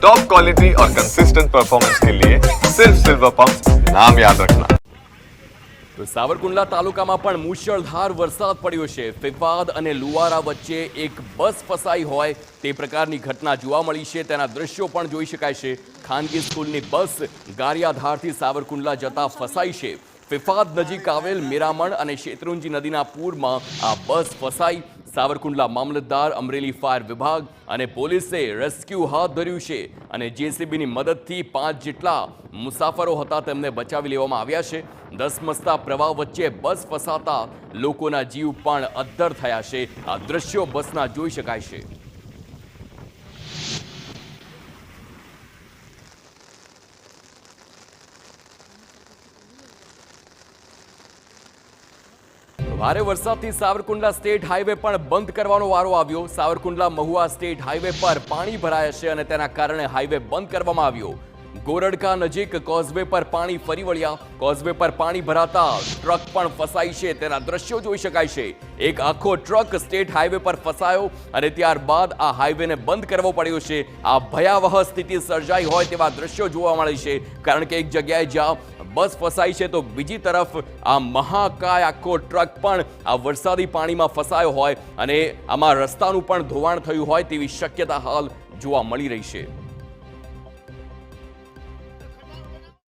Top quality और consistent performance के लिए सिर्फ सिल्वर पंप नाम याद रखना। તો સાવરકુંડલા તાલુકામાં પણ મુશળધાર વરસાદ પડ્યો છે। ફિફાદ અને લુવારા વચ્ચે એક બસ ફસાઈ હોય તે પ્રકારની ઘટના જોવા મળી છે। તેના દ્રશ્યો પણ જોઈ શકાય છે। ખાનગી સ્કૂલની બસ ગારિયાધારથી સાવરકુંડલા જતા ફસાઈ છે। ફિફાદ નજીક આવેલ મીરામણ અને શેત્રુંજી નદીના પૂરમાં આ બસ ફસાઈ। સાવરકુંડલા મામલતદાર, અમરેલી ફાયર વિભાગ અને પોલીસે રેસ્ક્યુ હાથ ધર્યું છે અને જેસીબીની મદદથી 5 જેટલા મુસાફરો હતા તેમને બચાવી લેવામાં આવ્યા છે। ધસમસતા પ્રવાહ વચ્ચે બસ ફસાતા લોકોના જીવ પણ અદ્ધર થયા છે। આ દ્રશ્યો બસના જોઈ શકાય છે। ભારે વરસાદથી સાવરકુંડલા સ્ટેટ હાઈવે પણ બંધ કરવાનો વારો આવ્યો। સાવરકુંડલા મહુવા સ્ટેટ હાઈવે પર પાણી ભરાયા છે અને તેના કારણે હાઈવે બંધ કરવામાં આવ્યો। ગોરડકા નજીક કોઝવે પર પાણી ફરી વળ્યા। કોઝવે પર પાણી ભરાતા ટ્રક પણ ફસાઈ છે તેના દ્રશ્યો જોઈ શકાય છે। એક આખો ટ્રક સ્ટેટ હાઈવે પર ફસાયો અને ત્યારબાદ આ હાઈવેને બંધ કરવો પડ્યો છે। આ ભયાવહ સ્થિતિ સર્જાઈ હોય તેવા દ્રશ્યો જોવા મળે છે, કારણ કે એક જગ્યાએ જ્યાં બસ ફસાઈ છે તો બીજી તરફ આ મહાકાય આખો ટ્રક પણ આ વરસાદી પાણીમાં ફસાયો હોય અને આમાં રસ્તાનું પણ ધોવાણ થયું હોય તેવી શક્યતા હાલ જોવા મળી રહી છે।